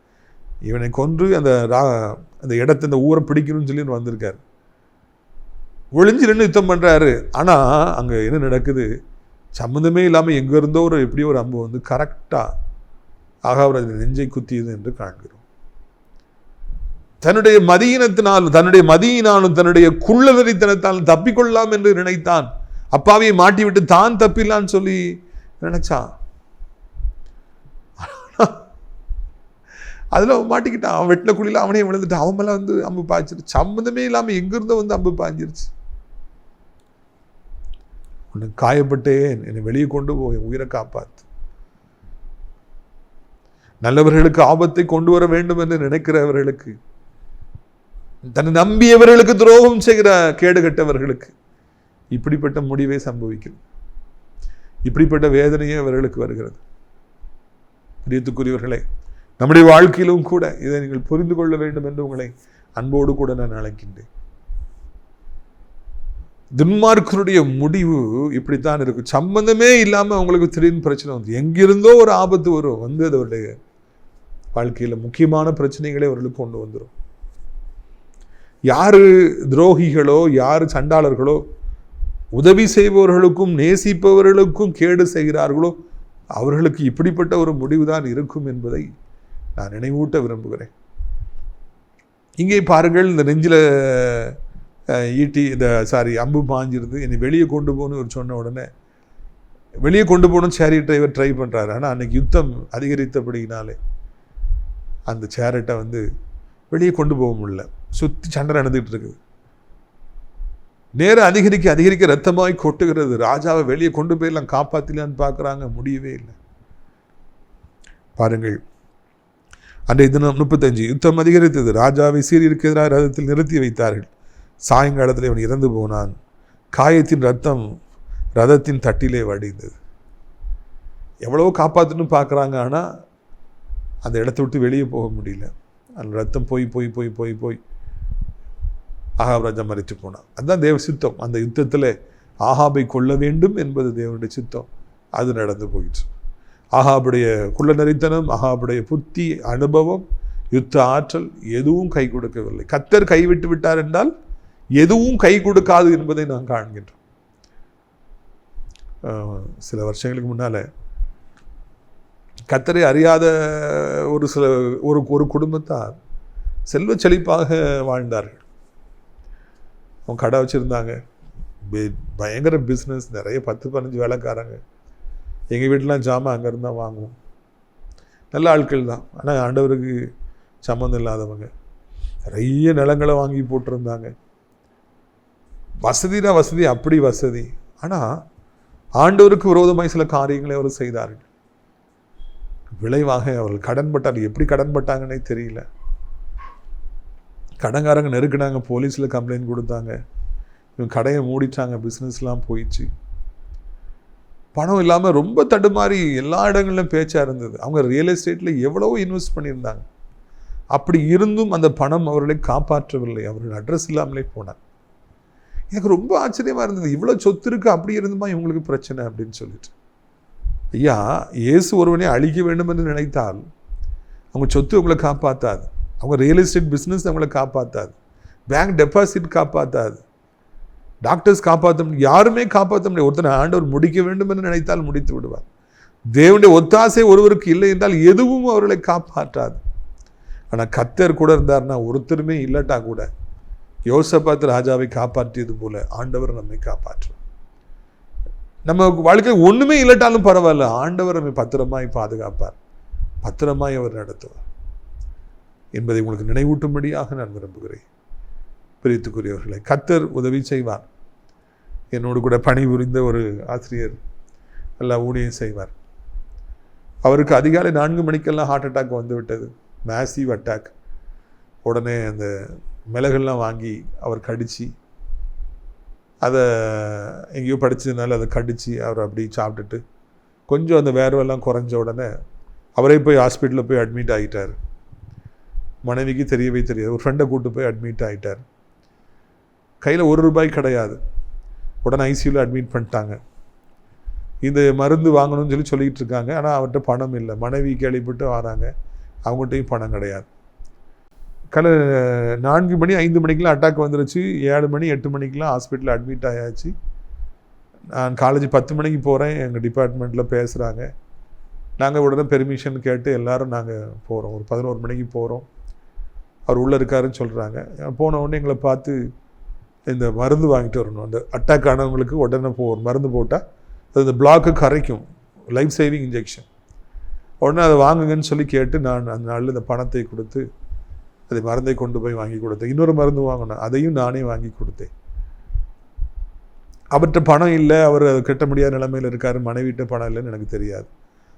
[SPEAKER 2] இவனை கொன்று அந்த இடத்தை, அந்த ஊரை பிடிக்கணும்னு சொல்லி வந்திருக்கார். ஒளிஞ்சு நின்று யுத்தம் பண்ணுறாரு. ஆனால் அங்கே என்ன நடக்குது? சம்மந்தமே இல்லாமல் எங்கே இருந்தோ எப்படியோ ஒரு அம்பு வந்து கரெக்டாக ஆகாப் ராஜா நெஞ்சை குத்தியது என்று காண்கிறோம். தன்னுடைய மதியினத்தினாலும் தன்னுடைய குள்ளநரித்தனத்தாலும் தப்பிக்கொள்ளலாம் என்று நினைத்தான். அப்பாவையை மாட்டிவிட்டு தான் தப்பிடலான்னு சொல்லி நினைச்சான். அதில் அவன் மாட்டிக்கிட்டான். அவன் வெட்டின குழியில் அவனே விழுந்துட்டான். அவன் மேலே வந்து அம்பு பாய்ச்சிருச்சு. சம்மந்தமே இல்லாமல் எங்கிருந்தோ வந்து அம்பு பாய்ஞ்சிருச்சு. உன்னை காயப்பட்டேன், என்னை வெளியே கொண்டு போய் உயிரை காப்பாத்து. நல்லவர்களுக்கு ஆபத்தை கொண்டு வர வேண்டும் என்று நினைக்கிறவர்களுக்கு, தன்னை நம்பியவர்களுக்கு துரோகம் செய்கிற கேடுகட்டவர்களுக்கு இப்படிப்பட்ட முடிவே சம்பவிக்கிறது. இப்படிப்பட்ட வேதனையே அவர்களுக்கு வருகிறது. பிரியத்துக்குரியவர்களே, நம்முடைய வாழ்க்கையிலும் கூட இதை நீங்கள் புரிந்து கொள்ள வேண்டும் என்று உங்களை அன்போடு கூட நான் அழைக்கின்றேன். துன்மார்க்கனுடைய முடிவு இப்படித்தான் இருக்கும். சம்பந்தமே இல்லாமல் உங்களுக்கு திடீர்னு பிரச்சனை வந்து, எங்கிருந்தோ ஒரு ஆபத்து வரும், வந்து அது அவருடைய வாழ்க்கையில் முக்கியமான பிரச்சனைகளே அவர்களுக்கு கொண்டு வந்துடும். யாரு துரோகிகளோ, யாரு சண்டாளர்களோ, உதவி செய்பவர்களுக்கும் நேசிப்பவர்களுக்கும் கேடு செய்கிறார்களோ அவர்களுக்கு இப்படிப்பட்ட ஒரு முடிவுதான் இருக்கும் என்பதை நான் நினைவூட்ட விரும்புகிறேன். இங்கே பாருங்கள், இந்த நெஞ்சில் அம்பு பாஞ்சிருந்து என்னை வெளியே கொண்டு போகணும்னு ஒரு சொன்ன உடனே வெளியே கொண்டு போகணும் சேரியட் டிரைவர் ட்ரை பண்ணுறாரு. ஆனால் அன்னைக்கு யுத்தம் அதிகரித்தபடினாலே அந்த சேரட்டை வந்து வெளியே கொண்டு போக முடியல. சுற்றி சண்டை நடந்துகிட்டு இருக்குது. நேரம் அதிகரிக்க அதிகரிக்க ரத்தமாய் கொட்டுகிறது. ராஜாவை வெளியே கொண்டு போயிடலாம், காப்பாற்றலான்னு பார்க்குறாங்க, முடியவே இல்லை. பாருங்கள், அன்றைய தினம் 35 யுத்தம் அதிகரித்தது. ராஜாவை சீரியருக்கு எதிராக ரதத்தில் நிறுத்தி வைத்தார்கள். சாயங்காலத்தில் அவன் இறந்து போனான். காயத்தின் ரத்தம் ரதத்தின் தட்டிலே வடிந்தது. எவ்வளவோ காப்பாற்றணும்னு பார்க்குறாங்க, ஆனால் அந்த இடத்த விட்டு வெளியே போக முடியல. அந்த ரத்தம் போய் போய் போய் போய் போய் ஆகாப் ராஜா மறித்து போனான். அதுதான் தேவ சித்தம். அந்த யுத்தத்தில் ஆகாபை கொல்ல வேண்டும் என்பது தேவனுடைய சித்தம். அது நடந்து போயிடுச்சு. ஆகாபுடைய குள்ள நரித்தனம், ஆகாபுடைய புத்தி, அனுபவம், யுத்த ஆற்றல் எதுவும் கை கொடுக்கவில்லை. கர்த்தர் கைவிட்டு விட்டார் என்றால் எதுவும் கை கொடுக்காது என்பதை நான் காண்கின்றோம். சில வருஷங்களுக்கு முன்னால் கர்த்தரை அறியாத ஒரு குடும்பத்தார் செல்வ செழிப்பாக வாழ்ந்தார்கள். அவங்க கடை வச்சுருந்தாங்க, பயங்கர பிஸ்னஸ், நிறைய 10-15 வேலைக்காரங்க. எங்கள் வீட்டிலாம் ஜாமான் அங்கேருந்து தான் வாங்குவோம். நல்ல ஆட்கள் தான், ஆனால் ஆண்டவருக்கு சம்மந்தம் இல்லாதவங்க. நிறைய நிலங்களை வாங்கி போட்டிருந்தாங்க. வசதினா வசதி, அப்படி வசதி. ஆனால் ஆண்டவருக்கு விரோதமாய் சில காரியங்களை அவர் செய்தார்கள். விளைவாக அவர்கள் கடன்பட்டார்கள். எப்படி கடன்பட்டாங்கன்னே தெரியல. கடன்காரங்க நெருக்கினாங்க, போலீஸில் கம்ப்ளைண்ட் கொடுத்தாங்க. இவங்க கடையை மூடிட்டாங்க, பிஸ்னஸ்லாம் போயிடுச்சு. பணம் இல்லாமல் ரொம்ப தடுமாறி எல்லா இடங்களிலும் பேச்சாக இருந்தது. அவங்க ரியல் எஸ்டேட்டில் எவ்வளவோ இன்வெஸ்ட் பண்ணியிருந்தாங்க. அப்படி இருந்தும் அந்த பணம் அவர்களை காப்பாற்றவில்லை. அவர்கள் அட்ரஸ் இல்லாமலே போனாங்க. எனக்கு ரொம்ப ஆச்சரியமாக இருந்தது. இவ்வளோ சொத்து இருக்குது, அப்படி இருந்துமா இவங்களுக்கு பிரச்சனை அப்படின்னு சொல்லிட்டு. ஐயா, இயேசு ஒருவனே அழிக்க வேண்டும் என்று நினைத்தால் அவங்க சொத்து அவங்களை காப்பாற்றாது. அவங்க ரியல் எஸ்டேட் பிஸ்னஸ் அவங்களை காப்பாற்றாது. பேங்க் டெபாசிட் காப்பாற்றாது. டாக்டர்ஸ் காப்பாற்ற முடியும், யாருமே காப்பாற்ற முடியாது. ஒருத்தனை ஆண்டவர் முடிக்க வேண்டும் என்று நினைத்தால் முடித்து விடுவார். தேவனுடைய ஒத்தாசை ஒருவருக்கு இல்லை என்றால் எதுவும் அவர்களை காப்பாற்றாது. ஆனால் கர்த்தர் கூட இருந்தார்னா, ஒருத்தருமே இல்லட்டா கூட யோசபாத் ராஜாவை காப்பாற்றியது போல ஆண்டவர் நம்மை காப்பாற்றுவார். நம்ம வாழ்க்கையில் ஒன்றுமே இல்லட்டாலும் பரவாயில்ல, ஆண்டவர் நம்மை பத்திரமாய் பாதுகாப்பார், பத்திரமாய் அவர் நடத்துவார் என்பதை உங்களுக்கு நினைவூட்டும்படியாக நான் விரும்புகிறேன். பிரியத்துக்குரியவர்களை, கர்த்தர் உதவி செய்வார். என்னோடு கூட பணிபுரிந்த ஒரு ஆசிரியர் நல்லா ஊழியம் செய்வார். அவருக்கு அதிகாலை 4 மணிக்கெல்லாம் ஹார்ட் அட்டாக் வந்து விட்டது, மேசிவ் அட்டாக். உடனே அந்த மிளகெல்லாம் வாங்கி அவர் கடித்து, அதை எங்கேயோ படித்ததுனால அதை கடித்து அவர் அப்படி சாப்பிட்டுட்டு கொஞ்சம் அந்த வேர்வெல்லாம் குறைஞ்ச உடனே அவரே போய் ஹாஸ்பிட்டலில் போய் அட்மிட் ஆகிட்டார். மனைவிக்கு தெரியவே தெரியாது. ஒரு ஃப்ரெண்டை கூப்பிட்டு போய் அட்மிட் ஆகிட்டார். கையில் ₹1 கிடையாது. உடனே ஐசியூவில் அட்மிட் பண்ணிட்டாங்க. இந்த மருந்து வாங்கணும்னு சொல்லிக்கிட்டு இருக்காங்க. ஆனால் அவர்கிட்ட பணம் இல்லை. மனைவி கேள்விப்பட்டு வராங்க, அவங்ககிட்டையும் பணம் கிடையாது. 4 மணி 5 மணிக்கெலாம் அட்டாக் வந்துருச்சு. 7 மணி 8 மணிக்கெலாம் ஹாஸ்பிட்டலில் அட்மிட் ஆயாச்சு. நான் காலேஜ் 10 மணிக்கு போகிறேன். எங்கள் டிபார்ட்மெண்ட்டில் பேசுகிறாங்க. நாங்கள் உடனே பெர்மிஷன் கேட்டு எல்லோரும் நாங்கள் போகிறோம். ஒரு 11 மணிக்கு போகிறோம். அவர் உள்ளே இருக்காருன்னு சொல்கிறாங்க. போன உடனே எங்களை பார்த்து இந்த மருந்து வாங்கிட்டு வரணும். அந்த அட்டாக் ஆனவங்களுக்கு உடனே ஒரு மருந்து போட்டால் அது இந்த பிளாக்கு கரைக்கும், லைஃப் சேவிங் இன்ஜெக்ஷன். உடனே அதை வாங்குங்கன்னு சொல்லி கேட்டு நான் அந்த நாளில் இந்த பணத்தை கொடுத்து அதை மருந்தை கொண்டு போய் வாங்கி கொடுத்தேன். இன்னொரு மருந்து வாங்கினேன், அதையும் நானே வாங்கி கொடுத்தேன். அவர்கிட்ட பணம் இல்லை, அவர் கட்ட முடியாத நிலைமையில் இருக்கார், மனைவிட்ட பணம் இல்லைன்னு எனக்கு தெரியாது.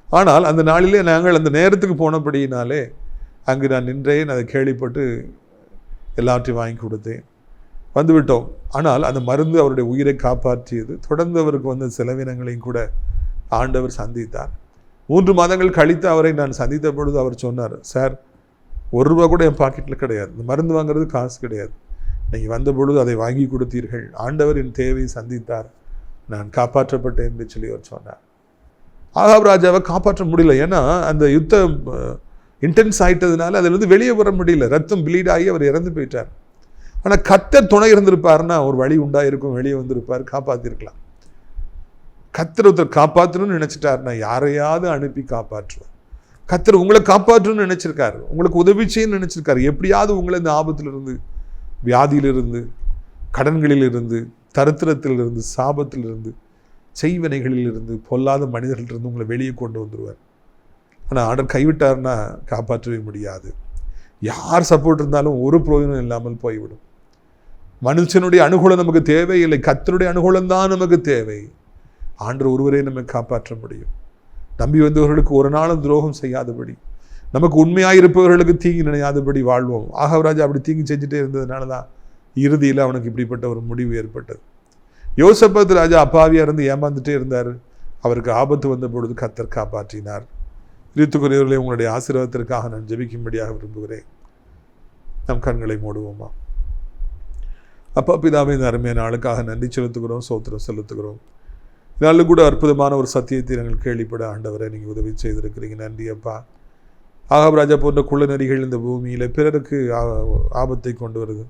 [SPEAKER 2] ஆனால் அந்த நாளிலே நாங்கள் அந்த நேரத்துக்கு போனபடியினாலே அங்கு நான் நின்றேன். அதை கேள்விப்பட்டு எல்லாவற்றையும் வாங்கி கொடுத்தேன், வந்துவிட்டோம். ஆனால் அந்த மருந்து அவருடைய உயிரை காப்பாற்றியது. தொடர்ந்து அவருக்கு வந்த செலவினங்களையும் கூட ஆண்டவர் சந்தித்தார். 3 மாதங்கள் கழித்து அவரை நான் சந்தித்த பொழுது அவர் சொன்னார், சார், ₹1 கூட என் பாக்கெட்டில் கிடையாது, இந்த மருந்து வாங்குறது காசு கிடையாது, நீங்கள் வந்த பொழுது அதை வாங்கி கொடுத்தீர்கள், ஆண்டவர் என் தேவையை சந்தித்தார், நான் காப்பாற்றப்பட்டேன் என்று சொல்லி அவர் சொன்னார். ஆகாப் ராஜாவை காப்பாற்ற முடியல. ஏன்னா அந்த யுத்தம் இன்டென்ஸ் ஆயிட்டதுனால அதிலிருந்து வெளியே வர முடியல. ரத்தம் ப்ளீட் ஆகி அவர் இறந்து போயிட்டார். ஆனால் கர்த்தர் துணை இருந்திருப்பாருன்னா ஒரு வழி உண்டாயிருக்கும், வெளியே வந்திருப்பார், காப்பாற்றிருக்கலாம். கர்த்தர் ஒருத்தர் காப்பாற்றணும்னு நினைச்சிட்டாருன்னா யாரையாவது அனுப்பி காப்பாற்றுவார். கர்த்தர் உங்களை காப்பாற்றணும்னு நினைச்சிருக்காரு, உங்களுக்கு உதவி செய்யணும்னு நினைச்சிருக்காரு. எப்படியாவது உங்களை இந்த ஆபத்திலிருந்து, வியாதியிலிருந்து, கடன்களிலிருந்து, தரித்திரத்திலிருந்து, சாபத்திலிருந்து, செய்வனைகளிலிருந்து, பொல்லாத மனிதர்களிலிருந்து உங்களை வெளியே கொண்டு வந்துடுவார். ஆனால் ஆண்டவர் கைவிட்டார்னா காப்பாற்றவே முடியாது. யார் சப்போர்ட் இருந்தாலும் ஒரு பிரயோஜனம் இல்லாமல் போய்விடும். மனுஷனுடைய அனுகூலம் நமக்கு தேவையில்லை, கர்த்தருடைய அனுகூலம் தான் நமக்கு தேவை. ஆண்டவர் ஒருவரே நம்மை காப்பாற்ற முடியும். நம்பி வந்தவர்களுக்கு ஒரு நாளும் துரோகம் செய்யாதபடி, நமக்கு உண்மையாயிருப்பவர்களுக்கு தீங்கு நினையாதபடி வாழ்வோம். ஆகாப் ராஜா அப்படி தீங்கு செஞ்சுட்டே இருந்ததுனால தான் இறுதியில் அவனுக்கு இப்படிப்பட்ட ஒரு முடிவு ஏற்பட்டது. யோசபாத் ராஜா அப்பாவியாக இருந்து ஏமாந்துட்டே இருந்தார். அவருக்கு ஆபத்து வந்த பொழுது கர்த்தர் காப்பாற்றினார். கிறிஸ்துக்குரியவர்களே, உங்களுடைய ஆசீர்வாதத்திற்காக நான் ஜெபிக்கும்படியாக விரும்புகிறேன். நம் கண்களை மூடுவோமா? அப்பா பிதாவே, இந்த அருமையான நாளுக்காக நன்றி செலுத்துகிறோம், ஸ்தோத்திரம் செலுத்துகிறோம். இதனாலும் கூட அற்புதமான ஒரு சத்தியத்தை நாங்கள் கேள்விப்பட ஆண்டவரை நீங்கள் உதவி செய்திருக்கிறீங்க. நன்றி அப்பா. ஆகாப் ராஜா போன்ற குள்ளநரிகள் இந்த பூமியில் பிறருக்கு ஆபத்தை கொண்டு வருது.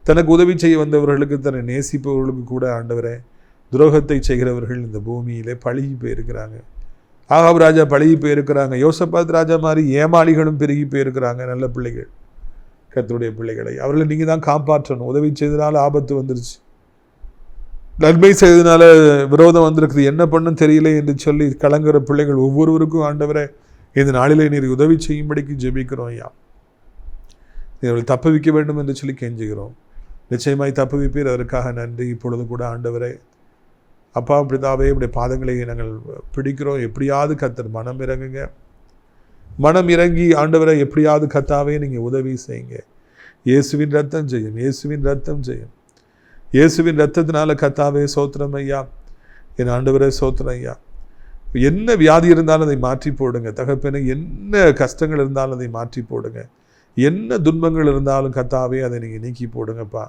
[SPEAKER 2] தனக்கு உதவி செய்ய வந்தவர்களுக்கு, தன்னை நேசிப்பவர்களுக்கு கூட ஆண்டவரை துரோகத்தை செய்கிறவர்கள் இந்த பூமியிலே பழகி போயிருக்கிறாங்க. ஆகாப் ராஜா பழகி போயிருக்கிறாங்க. யோசபாத் ராஜா மாதிரி ஏமாளிகளும் பெருகி போயிருக்கிறாங்க. நல்ல பிள்ளைகள், கர்த்தருடைய பிள்ளைகளை அவர்களை நீங்கள் தான் காப்பாற்றணும். உதவி செய்தனால ஆபத்து வந்துருச்சு, நன்மை செய்ததுனால விரோதம் வந்திருக்குது, என்ன பண்ணும் தெரியல என்று சொல்லி கலங்குற பிள்ளைகள் ஒவ்வொருவருக்கும் ஆண்டவரை இந்த நாளிலே நீர் உதவி செய்யும்படிக்கு ஜெபிக்கிறோம். ஐயா, அவர்கள் தப்புவிக்க வேண்டும் என்று சொல்லி கெஞ்சுகிறோம். நிச்சயமாய் தப்புவிப்பீர், அதற்காக நன்றி. இப்பொழுது கூட ஆண்டவரை அப்பா பிதாவே, இப்படி பாதங்களை நாங்கள் பிடிக்கிறோம். எப்படியாவது கர்த்தர் மனம் இறங்குங்க, மனம் இறங்கி ஆண்டவரை எப்படியாவது கர்த்தாவே நீங்கள் உதவி செய்யுங்க. இயேசுவின் ரத்தம் செய்யும், இயேசுவின் ரத்தம் செய்யும், இயேசுவின் ரத்தத்தினால கர்த்தாவே சோத்திரம் ஐயா. என் ஆண்டவரே சோத்திரம் ஐயா. என்ன வியாதி இருந்தாலும் அதை மாற்றி போடுங்க தகப்பனே, என்ன கஷ்டங்கள் இருந்தாலும் அதை மாற்றி போடுங்க, என்ன துன்பங்கள் இருந்தாலும் கர்த்தாவே அதை நீங்கள் நீக்கி போடுங்கப்பா.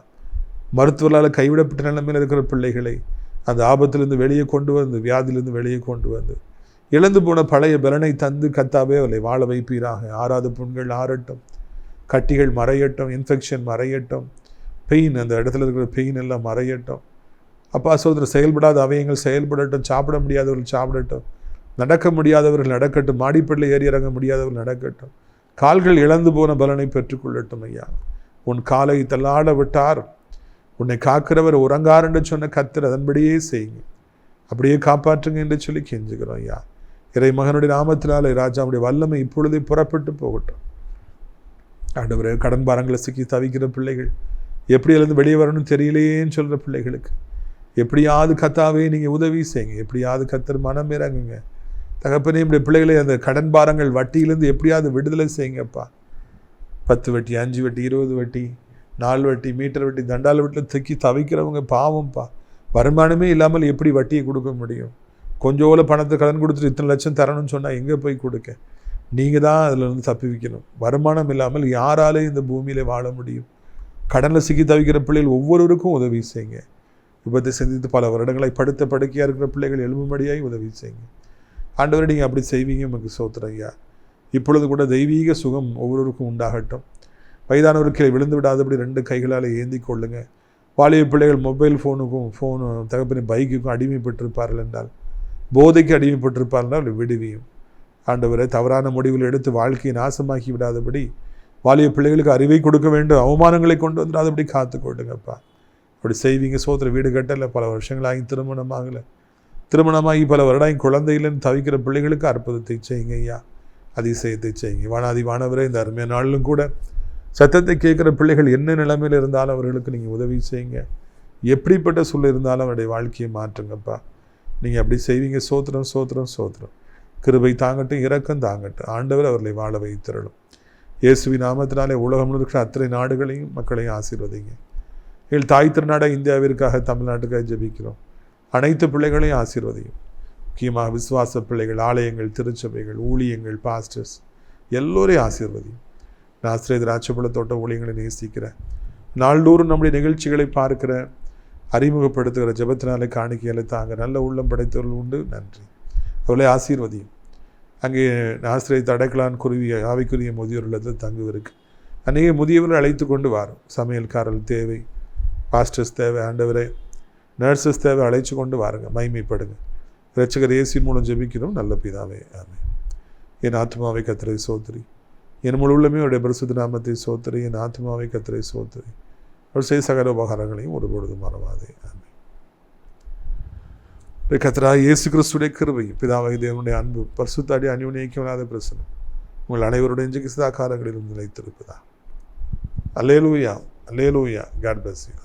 [SPEAKER 2] மருத்துவரால் கைவிடப்பட்ட நிலைமையில் இருக்கிற பிள்ளைகளை அந்த ஆபத்திலிருந்து வெளியே கொண்டு வந்து, வியாதியிலிருந்து வெளியே கொண்டு வந்து, இழந்து போன பழைய பலனை தந்து கர்த்தாவே அவளை வாழ வைப்பீராக. ஆறாத புண்கள் ஆறட்டும், கட்டிகள் மறையட்டும், இன்ஃபெக்ஷன் மறையட்டும், பெயின், அந்த இடத்துல இருக்கிற பெயின் எல்லாம் மறையட்டும். அப்பா சோதர செயல்படாத அவயங்கள் செயல்படட்டும், சாப்பிட முடியாதவர்கள் சாப்பிடட்டும், நடக்க முடியாதவர்கள் நடக்கட்டும், மாடிப்படில் ஏறி இறங்க முடியாதவர்கள் நடக்கட்டும், கால்கள் இழந்து போன பலனை பெற்றுக்கொள்ளட்டும் ஐயா. உன் காலை தள்ளாட விட்டார், உன்னை காக்கிறவர் உறங்கார் என்று சொன்ன கர்த்தர் அதன்படியே செய்யுங்க, அப்படியே காப்பாற்றுங்க என்று சொல்லி கெஞ்சுகிறோம் ஐயா. இறை மகனுடைய நாமத்தினாலே ராஜாவுடைய வல்லமை இப்பொழுதே புறப்பட்டு போகட்டும். ஆண்டவரே, கடன் பாரங்களை சிக்கி தவிக்கிற பிள்ளைகள், எப்படி எழுந்து வெளியே வரணும்னு தெரியலையேன்னு சொல்கிற பிள்ளைகளுக்கு எப்படியாவது கர்த்தாவே நீங்கள் உதவி செய்யுங்க, எப்படியாவது கர்த்தர் மனம் இறங்குங்க தகப்பனே. இப்படி பிள்ளைகளை அந்த கடன் பாரங்கள் வட்டியிலேருந்து எப்படியாவது விடுதலை செய்யுங்கப்பா. 10 வட்டி, 5 வட்டி, 20 வட்டி, 4 வட்டி, மீட்டர் வட்டி, தண்டால் வட்டியில் திக்கி தவிக்கிறவங்க பாவம்ப்பா. வருமானமே இல்லாமல் எப்படி வட்டியை கொடுக்க முடியும்? கொஞ்சோல பணத்தை கடன் கொடுத்துட்டு இத்தனை லட்சம் தரணும்னு சொன்னால் எங்கே போய் கொடுக்க? நீங்கள் தான் அதில் இருந்து தப்பி வைக்கணும். வருமானம் இல்லாமல் யாராலே இந்த பூமியில் வாழ முடியும்? கடனில் சிக்கி தவிக்கிற பிள்ளைகள் ஒவ்வொருவருக்கும் உதவி செய்யுங்க. விபத்தை சந்தித்து பல வருடங்களை படுத்த படுக்கையாக இருக்கிற பிள்ளைகள் எழும்பும்படியாய் உதவி செய்யுங்க. ஆண்டவரை நீங்கள் அப்படி செய்வீங்க, நமக்கு சோத்திரம் ஐயா. இப்பொழுது கூட தெய்வீக சுகம் ஒவ்வொருவருக்கும் உண்டாகட்டும். வயதானவருக்கு விழுந்து விடாதபடி 2 கைகளால் ஏந்தி கொள்ளுங்க. வாலிப பிள்ளைகள் மொபைல் ஃபோனு தகப்பனை பைக்குக்கும் அடிமைப்பட்டிருப்பார்கள் என்றால், போதைக்கு அடிமைப்பட்டிருப்பார்கள் அவளை விடுவியும். ஆண்டவரை தவறான முடிவில் எடுத்து வாழ்க்கையை நாசமாக்கி விடாதபடி, வாலிப பிள்ளைகளுக்கு அறிவை கொடுக்க வேண்டும், அவமானங்களை கொண்டு வந்துடாதபடி காத்து கொள்ளுங்கப்பா. அப்படி செய்வீங்க சோத்திர. வீடு கட்டலை, பல வருஷங்களாகி திருமணமாகலை, திருமணமாகி பல வருடம் குழந்தையிலன்னு தவிக்கிற பிள்ளைகளுக்கு அற்புதத்தை செய்யுங்க ஐயா. அதிசயத்தை செய்யுங்க. வானாதிவானவரே, இந்த அருமையான நாளிலும் கூட சத்தத்தை கேட்குற பிள்ளைகள் என்ன நிலைமையில் இருந்தாலும் அவர்களுக்கு நீங்கள் உதவி செய்யுங்க. எப்படிப்பட்ட சூழல் இருந்தாலும் அவருடைய வாழ்க்கையை மாற்றுங்கப்பா. நீங்கள் அப்படி செய்வீங்க. சோத்திரம் சோத்திரம் சோத்திரம். கிருபை தாங்கட்டும், இரக்கம் தாங்கட்டும். ஆண்டவர் அவர்களை வாழ வைத்திரலும். இயேசுவின் நாமத்தினாலே உலகம் இருக்கிற அத்தனை நாடுகளையும் மக்களையும் ஆசீர்வதிங்க. எங்கள் தாய் திருநாட இந்தியாவிற்காக, தமிழ்நாட்டுக்காக ஜெபிக்கிறோம். அனைத்து பிள்ளைகளையும் ஆசீர்வதியும். முக்கியமாக விசுவாச பிள்ளைகள், ஆலயங்கள், திருச்சபைகள், ஊழியங்கள், பாஸ்டர்ஸ் எல்லோரையும் ஆசீர்வதியும். நாஸ்திரே திராட்சைப்பழ தோட்ட ஊழியங்களை நேசிக்கிறேன். நாள்தோறும் நம்முடைய நிகழ்ச்சிகளை பார்க்கிற, அறிமுகப்படுத்துகிற ஜெபத்தினாலே காணிக்கைகளை தாங்க நல்ல உள்ளம் படைத்தவர்கள் உண்டு. நன்றி. அவளை ஆசீர்வதியும். அங்கே நாஸ்திரை தடைக்கலான் குருவி ஆவிக்குரிய முதியோர் இல்லத்தில் தங்குவதற்கு அநேக முதியவர்கள் அழைத்து கொண்டு வரும். சமையல்காரர்கள் தேவை, பாஸ்டர்ஸ் தேவை, ஆண்டவரே நர்சஸ் தேவை, அழைச்சி கொண்டு வாருங்க. மகிமைப்படுங்க. இரட்சகர் இயேசுவின் மூலம் ஜெபிக்கிறோம் நல்ல பிதாவே, ஆமென். என் ஆத்மாவை கர்த்தரை சோத்திரி, என் முழு உள்ளமே அவருடைய பரிசுத்த நாமத்தை சோத்திரி. என் ஆத்மாவை கர்த்தரை சோத்திரி, அவர் செய்த சகல உபகாரங்களையும் ஒருபொழுதும் மறவாதே, ஆமென். கர்த்தராகிய இயேசு கிறிஸ்துடைய கிருபை, பிதாவாகிய தேவனுடைய அன்பு, பரிசுத்த அந்யோன்யமில்லாத பிரசன்னம் உங்கள் அனைவருடைய இன்றைக்கு சதா காலங்களிலும் நிலைத்திருப்பதா. Hallelujah, hallelujah. God bless you.